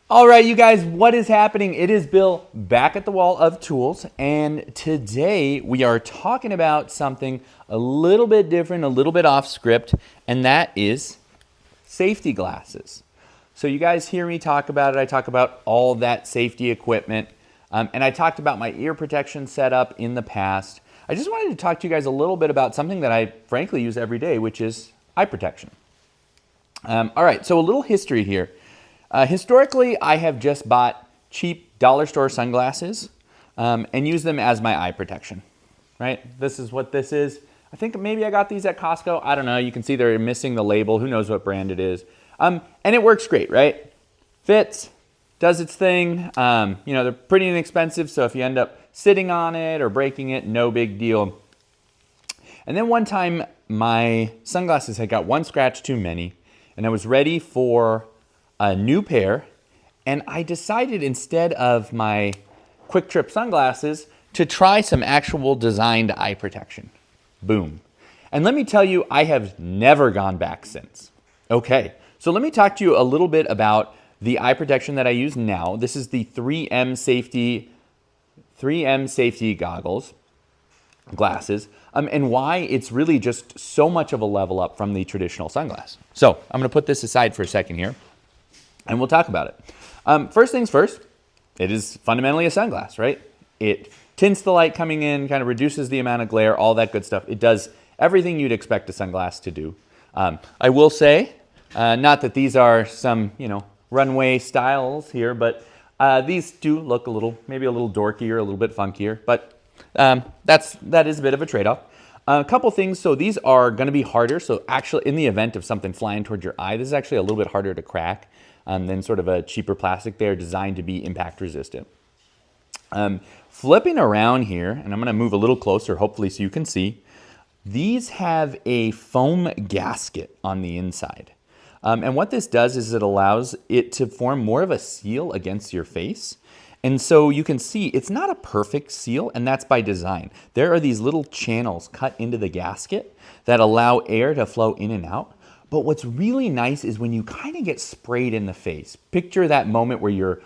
All right, you guys, what is happening? It is Bill back at the Wall of Tools, and today we are talking about something a little bit different, a little bit off script, and that is safety glasses. So you guys hear me talk about it. I talk about all that safety equipment, and I talked about my ear protection setup in the past. I just wanted to talk to you guys a little bit about something that I frankly use every day, which is eye protection. All right, so a little history here. Historically, I have just bought cheap dollar store sunglasses and used them as my eye protection, right? This is what this is. I think maybe I got these at Costco. I don't know. You can see they're missing the label. Who knows what brand it is? And it works great, right? Fits, does its thing. They're pretty inexpensive, so if you end up sitting on it or breaking it, no big deal. And then one time, my sunglasses had got one scratch too many, and I was ready for a new pair, and I decided instead of my Quick Trip sunglasses to try some actual designed eye protection. Boom. And let me tell you, I have never gone back since. Okay, so let me talk to you a little bit about the eye protection that I use now. This is the 3M Safety glasses, and why it's really just so much of a level up from the traditional sunglass. So I'm gonna put this aside for a second here, and we'll talk about it. First things first, it is fundamentally a sunglass, right? It tints the light coming in, kind of reduces the amount of glare, all that good stuff. It does everything you'd expect a sunglass to do. I will say, not that these are some, runway styles here, but these do look maybe a little dorkier, a little bit funkier, but that is a bit of a trade-off. A couple things, so these are gonna be harder. So actually in the event of something flying towards your eye, this is actually a little bit harder to crack than sort of a cheaper plastic. They're designed to be impact resistant. Flipping around here, and I'm gonna move a little closer, hopefully so you can see, these have a foam gasket on the inside. And what this does is it allows it to form more of a seal against your face. And so you can see it's not a perfect seal, and that's by design. There are these little channels cut into the gasket that allow air to flow in and out. But what's really nice is when you kind of get sprayed in the face. Picture that moment where you're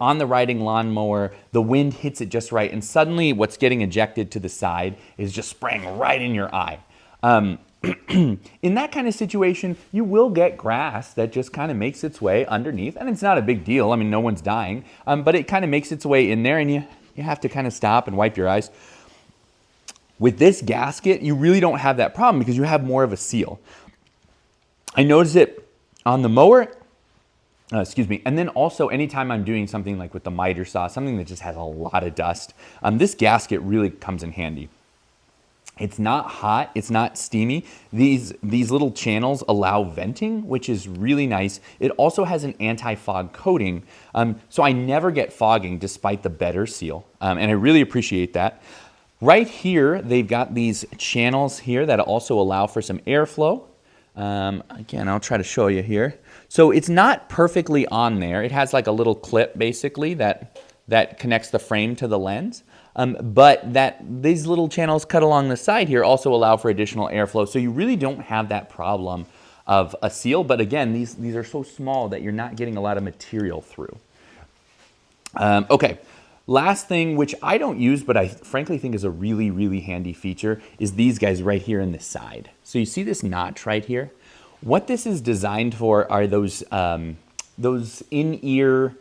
on the riding lawnmower, the wind hits it just right, and suddenly what's getting ejected to the side is just spraying right in your eye. In that kind of situation, you will get grass that just kind of makes its way underneath, and it's not a big deal. I mean, no one's dying, but it kind of makes its way in there, and you have to kind of stop and wipe your eyes. With this gasket, you really don't have that problem because you have more of a seal. I notice it on the mower, and then also anytime I'm doing something like with the miter saw, something that just has a lot of dust, this gasket really comes in handy. It's not hot, it's not steamy. These little channels allow venting, which is really nice. It also has an anti-fog coating, so I never get fogging despite the better seal, and I really appreciate that. Right here, they've got these channels here that also allow for some airflow. Again, I'll try to show you here. So it's not perfectly on there. It has like a little clip basically that connects the frame to the lens. But these little channels cut along the side here also allow for additional airflow. So you really don't have that problem of a seal. But again, these are so small that you're not getting a lot of material through. Okay. Last thing, which I don't use, but I frankly think is a really, really handy feature, is these guys right here in the side. So you see this notch right here? What this is designed for are those in-ear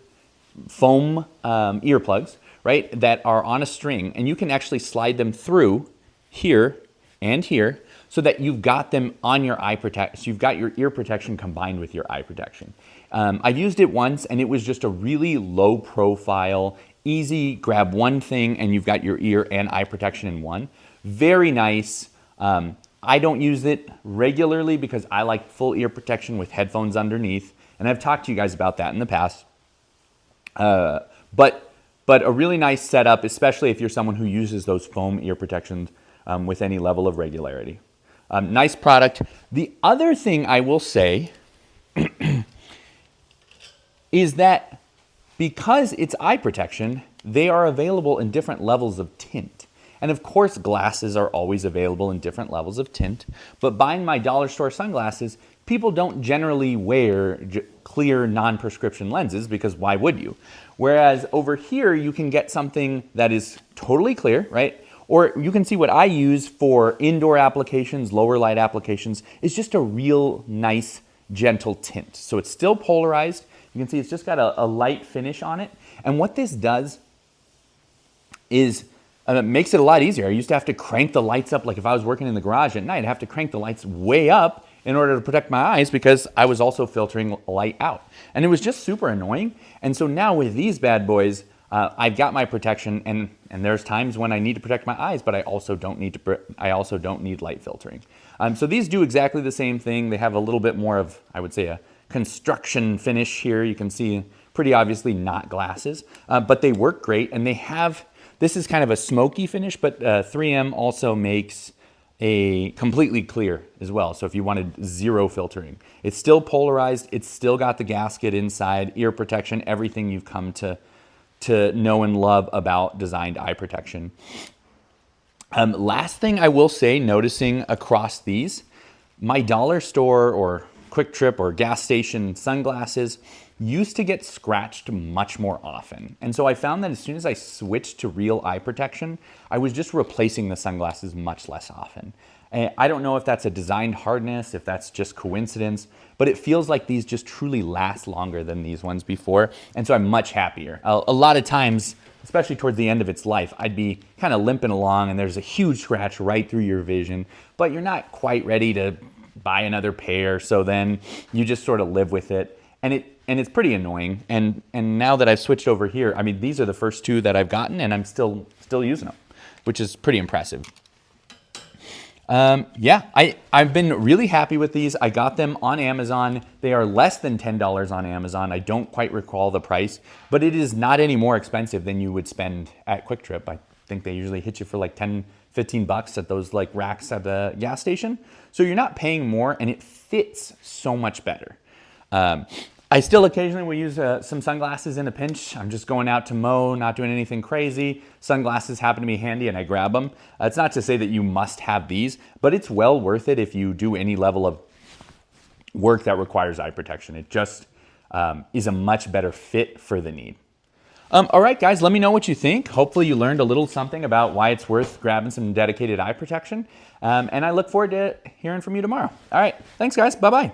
foam earplugs, right, that are on a string, and you can actually slide them through here and here so that you've got them on your eye protection. So you've got your ear protection combined with your eye protection. I've used it once, and it was just a really low profile, easy, grab one thing and you've got your ear and eye protection in one. Very nice. I don't use it regularly because I like full ear protection with headphones underneath, and I've talked to you guys about that in the past. But a really nice setup, especially if you're someone who uses those foam ear protections with any level of regularity. Nice product. The other thing I will say is that because it's eye protection, they are available in different levels of tint. And of course, glasses are always available in different levels of tint, but buying my dollar store sunglasses people don't generally wear clear non-prescription lenses because why would you? Whereas over here, you can get something that is totally clear, right? Or you can see what I use for indoor applications, lower light applications, is just a real nice, gentle tint. So it's still polarized. You can see it's just got a light finish on it. And what this does is it makes it a lot easier. I used to have to crank the lights up, like if I was working in the garage at night, I'd have to crank the lights way up in order to protect my eyes because I was also filtering light out. And it was just super annoying. And so now with these bad boys, I've got my protection, and there's times when I need to protect my eyes, but I also don't need light filtering. So these do exactly the same thing. They have a little bit more of, I would say, a construction finish here. You can see pretty obviously not glasses, but they work great, and they have, this is kind of a smoky finish, but 3M also makes a completely clear as well. So if you wanted zero filtering, it's still polarized. It's still got the gasket inside, ear protection, everything you've come to know and love about designed eye protection. Last thing I will say, noticing across these, my dollar store or Quick Trip or gas station sunglasses used to get scratched much more often. And so I found that as soon as I switched to real eye protection, I was just replacing the sunglasses much less often. I don't know if that's a designed hardness, if that's just coincidence, but it feels like these just truly last longer than these ones before. And so I'm much happier. A lot of times, especially towards the end of its life, I'd be kind of limping along and there's a huge scratch right through your vision, but you're not quite ready to buy another pair. So then you just sort of live with it. And it's pretty annoying. And now that I've switched over here, I mean, these are the first two that I've gotten and I'm still using them, which is pretty impressive. Yeah, I've been really happy with these. I got them on Amazon. They are less than $10 on Amazon. I don't quite recall the price, but it is not any more expensive than you would spend at Quick Trip. I think they usually hit you for like 10, 15 bucks at those like racks at the gas station. So you're not paying more and it fits so much better. I still occasionally will use some sunglasses in a pinch. I'm just going out to mow, not doing anything crazy. Sunglasses happen to be handy and I grab them. It's not to say that you must have these, but it's well worth it if you do any level of work that requires eye protection. It just is a much better fit for the need. All right, guys, let me know what you think. Hopefully you learned a little something about why it's worth grabbing some dedicated eye protection. And I look forward to hearing from you tomorrow. All right, thanks, guys. Bye-bye.